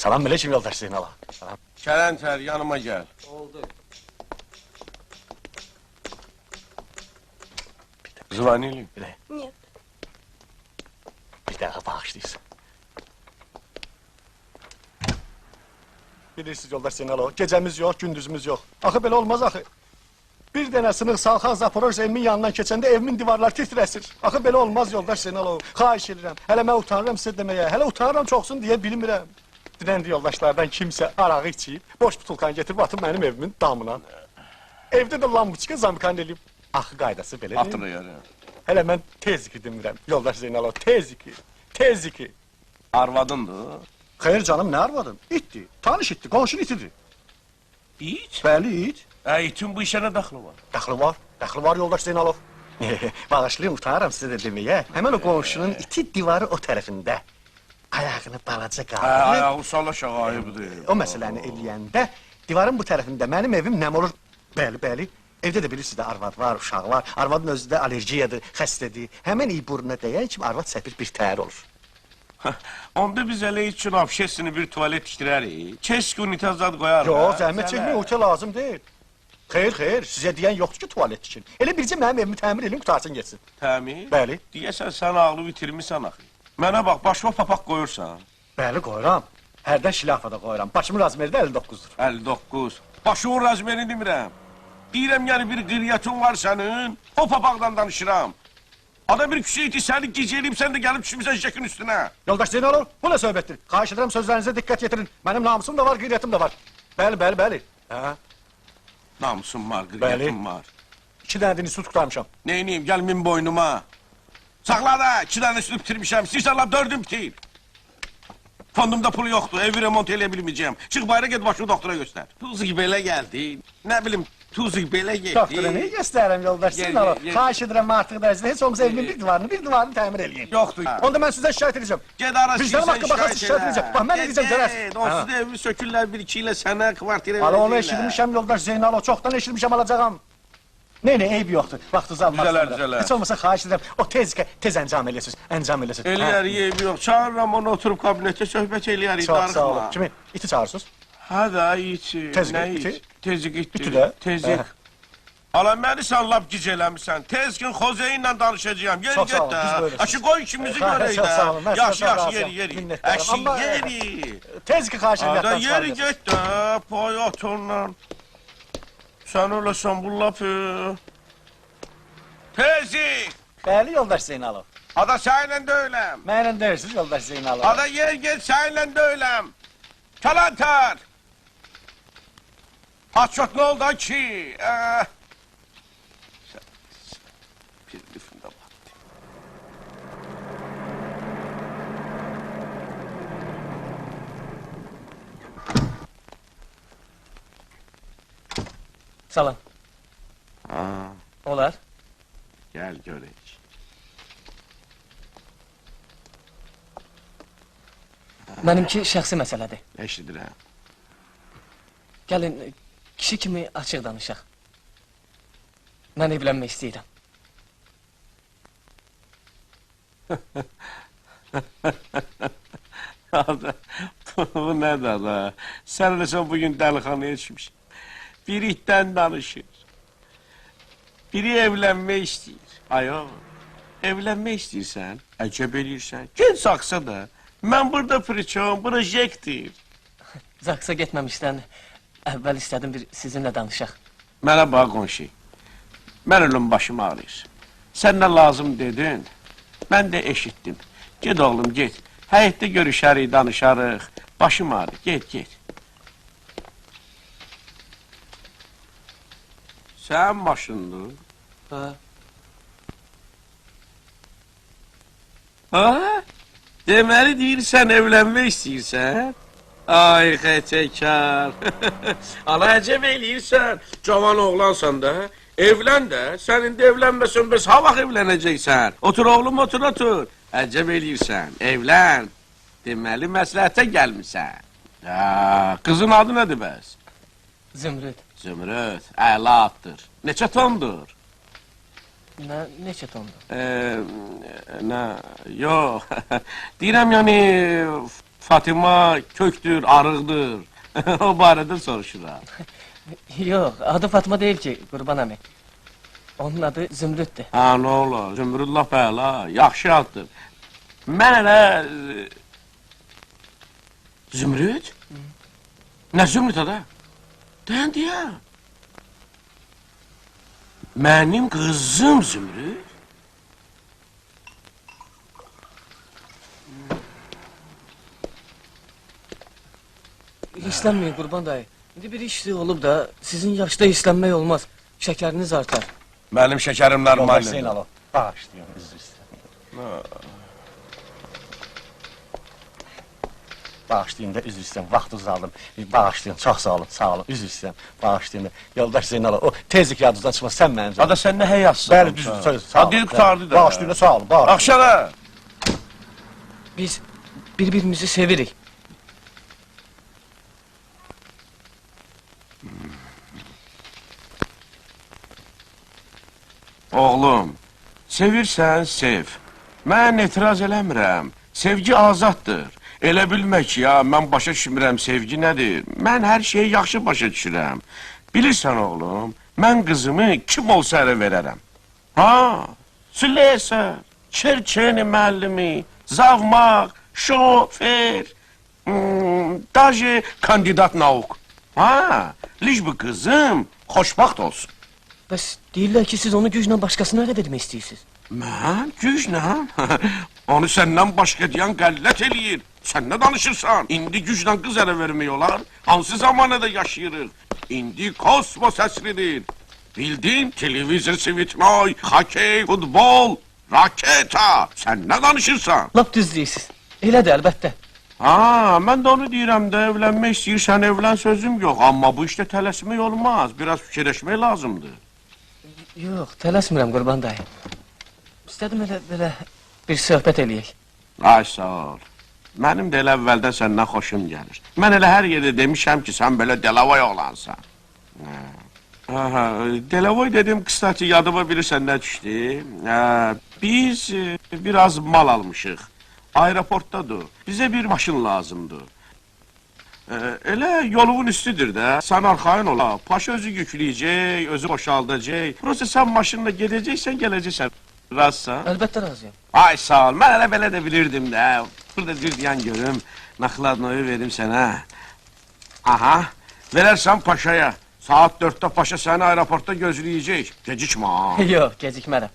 Salam aleyküm yoldaş Zeynal. Salam. Kələntər, yanıma gəl. Oldu. Zvanili. Niye? Bir daha bağışlayırsan. Bilirsiniz yoldaş Zeynal o, gecemiz yok, gündüzümüz yok. Axı belə olmaz axı. Bir dənə sınıq salxaq Zaporojye evimin yanından keçəndə evimin divarları titrəsir. Axı belə olmaz yoldaş Zeynal o. Xahiş edirəm. Hələ mən utanıram sizə deməyə. Hələ utanıram çoxsun deyə bilmirəm. Dünəndi yoldaşlardan kimsə arağı içib, boş butulkanı getirib atıb mənim evimin damına. Evdə də lambuçka zamkan eləyib. Axı qaydası belə deyil. Hatırlayarım. Hələ mən tez iki demirəm. Yoldaş Zeynal o, tez iki. Tez iki. Arvadındır. Xeyr canım, nə arvadın? İtdi, tanış itdi, qonşun itidir. İt? Bəli, it. İtin bu işə nə daxlı var? Daxlı var yoldaş Zeynalov. Bağışlayın, utanıram sizə də deməyə. Həmən o qonşunun iti divarı o tərəfində. Ayağını balaca qaldırıb. Ayağı salaşaq ayıbdır. O məsələni eləyəndə, divarın bu tərəfində mənim evim nəm olur? Bəli. Evdə də bilirsiniz də arvad var, uşaq var. Arvadın özü də alergiyadır, xəstədir. Həmən iyi burnuna dəyən kimi arvad səpir bir təhər olur. Onda biz elə üçün abşesini bir tuvalet tikdirərik. Keşke unitaz zad qoyarıq. Yox, zəhmət çəkmək, otel lazım deyil. Xeyr, sizə deyən yoxdur ki, tuvalet tikin. Elə bircə mənim evimi təmir edin, qutarsın geçsin. Təmir? Bəli. Deyəsən, sən ağlı bitirmişsən axı. Mənə bax, başıma papaq qoyursan. Bəli, qoyuram. Hərdən şilafada qoyuram. Başımın razmeri də 59-dur. 59. Başımın razmerini demirəm. Deyirəm, yəni bir qiriyyatın var sənin, o papaqdan danışıram. Ada bir küçüğü iti səni gecəliyib, sən də gəlib düşmüsən şəkin üstünə. Yoldaş Zeynalov, bu nə söhbətdir? Xahiş edirəm, sözlərinize dikkat yetirin. Mənim namusum da var, qiriyyatım da var. Bəli. Hə? Namusum var, qiriyyatım var. 2 dənə dini su tutarmışam. Neyniyim, gəl min boynuma. Saxla da, 2 dənə sütü bitirmişəm, istəyirsən la 4'üm bitir. Fondumda pul yoxdur, evi remont eləyə bilməyəcəm. Çıx bayra get başını doktora göstər. Tuzik belə gəldi, nə bilim, Tuzik belə getdi. Doktora neyi göstərirəm yoldaş Zeynalov? Xahiş edirəm artıq dərəcədə heç olmasa evimin bir divarını təmir eləyin. Yoxdur. Onda mən sizə şikayət edəcəm. Ged araşdırırsan haqqı baxasız şikayət edəcəm. Bax, mən edəcəm görərsiniz. Onsuz da evini sökürlər bir iki ilə sənə kvartirə Hala onu verəcəklər. eşitmişəm yoldaş Zeynalov, çoxdan eşitmişəm alacağım. Ne, eyb yoxdur, vaxtınızı almaq Düzələr. Heç olmasa xahiş edirəm, o tez əncam eləyəsiniz. Eləyərik, eybi yox. Çağırıram onu, oturub kabinetdə söhbət eləyərik, Çox sağ olun. darıxma. Kimi? İti çağırırsınız? Ha da, iti. Tezik Nə iti? it? Tezik itdi. İti də? Tezik. Hə. Ala, məni sən lap gic eləmişsən. Tezkin Xozeyi ilə danışacağım. Yeri Çox sağ get olun, biz də. böyləsiniz. Aşı qoy işimizi görək Çox sağ olun, mən də. sizə Yaxşı, çox razıyam. yeri. Minnətdarım. Əşi, Amma, yeri. Tez ki xahiş edirəm, Ada, yatdan yeri çıxarın. get də. Pay atonla. Sən öləsən bu lafı. Tezik. Bəli yoldaş Zeynalov. Ada, səninlə döyləm. Mənlə deyirsiniz yoldaş Zeynalov. Ada, yer get, səninlə döyləm. Kalantar. Paçot ne oldu ki? Bir lüfünde baktı. Salam. Ha, Olar. gel görək. Benimki şəxsi məsələdir. Eşidirəm. Gəlin, kişi kimi açıq danışaq. Mən evlənmək istəyirəm. Ada, bu nədir ada? Sən eləsən bugün dəlixanaya düşmüşsən. Biri itdən danışır. Biri evlənmək istəyir. Ayo, evlənmək istəyirsən, əcəb eləyirsən. Gel saksa da. Mən burada priçom, projektir. Zaksa getməmişdən əvvəl istədim bir sizinlə danışaq. Mənə bax qonşu. Mən ölüm başım ağrıyır. Sən nə lazım dedin, mən də eşitdim. Get oğlum, get. Həyətdə görüşərik, danışarıq. Başım ağrıyır, get. Sən maşındır. Ha? Deməli deyirsən, evlənmək istəyirsən? Ay, xətəkar. Ala, əcəb eləyirsən. Cavan oğlansan da. Evlən də. Sən indi evlənməsən, bəs ha vaxt evlənəcəksən? Otur oğlum, otur. Əcəb eləyirsən. Evlən. Deməli, məsləhətə gəlmişsən. Qızın adı nədir bəs? Zümrüd. Zümrüd, əla addır. Neçə tondur? Neçə tondur? Yox. Deyirəm, yəni, Fatıma köktür, arıqdır. O barədə soruşuram. Yok, adı Fatma değil ki Qurban əmi. Onun adı Zümrüddür. Ha, nə olar, Zümrüd laf əla, yaxşı addır. Mən elə... Zümrüd? Nə Zümrüd ada? Dən deyə. Mənim qızım Zümrüd? İslenmeyin Qurban dayı. İndi bir işli olub da sizin yaşta islenmək olmaz. Şekeriniz artar. Mənim şəkərim Yoldaş normaldir. Zeynalov, bağışlayın, üzr istəyirəm. Bağışlayın da, üzr istəyirəm, vaxtınızı aldım. Bağışlayın, çox sağ olun, üzr istəyirəm, bağışlayın da. Yoldaş Zeynalov, o tezlik yadınızdan çıxmaz, sən mənim canım. Ada sən nə həyasın? Bəli, düzdür, sağ olun. Adil qutardı da. Bağışlayın da, sağ olun, bağışlayın. Akşana. Biz birbirimizi sevirik. Oğlum, sevirsən, sev. Mən etiraz eləmirəm. Sevgi azaddır. Elə bilmək ki, ya, mən başa düşmürəm sevgi nədir. Mən hər şeyi yaxşı başa düşürəm. Bilirsən oğlum, mən qızımı kim olsa ələ verərəm. Ha, Süleyser, Çerçeni müəllimi, Zavmaq, şofer, daje kandidat nauk. Ha, liş bu kızım xoşbaxt olsun. Bəs deyirlər ki, siz onu güclə başqasına ərə vermək istəyirsiniz. Mən güclə? Onu səndən başqa deyən qəllət eləyir. Sən nə danışırsan? İndi güclə qız ələ vermək olar. Hansı zamanada yaşayırıq? İndi kosmos əsridir. Bildin? Televizor, svitnoy, hokey, futbol, raketa. Sən nə danışırsan? Lap düz deyirsiniz. Elədir, əlbəttə. Ha, mən də onu deyirəm də, evlənmək istəyirsən, evlən sözüm yox. Amma bu işdə tələsmək olmaz. Biraz fikirləşmək lazımdır. Yox, tələsmirəm Qurban dayı. İstədim elə belə bir söhbət eləyək. Ay, sağ ol. Mənim də elə əvvəldən səndən xoşum gəlir. Mən elə hər yerdə demişəm ki, sən belə Delavoy oğlansan. Aha, Delavoy dedim, kısaca yadıma bilirsən nə düşdü? Biz biraz mal almışıq. Aeroportdadır. Bizə bir maşın lazımdır. Elə yolun üstüdür də. Sən arxayın ola. Paşa özü yükləyəcək, özü boşaldacaq. Prosta sən maşınla gedəcəksən, gələcəksən. Razsan? Əlbəttə razıyam. Ay sağ ol. Mən elə belə də bilirdim də. Burada bir diyan görüm. Nakladnoyu verim sənə. Aha. Verərsən paşaya. Saat 4'də paşa səni aeroportda gözləyəcək. Gecikmə ha. Yox, gecikmərəm.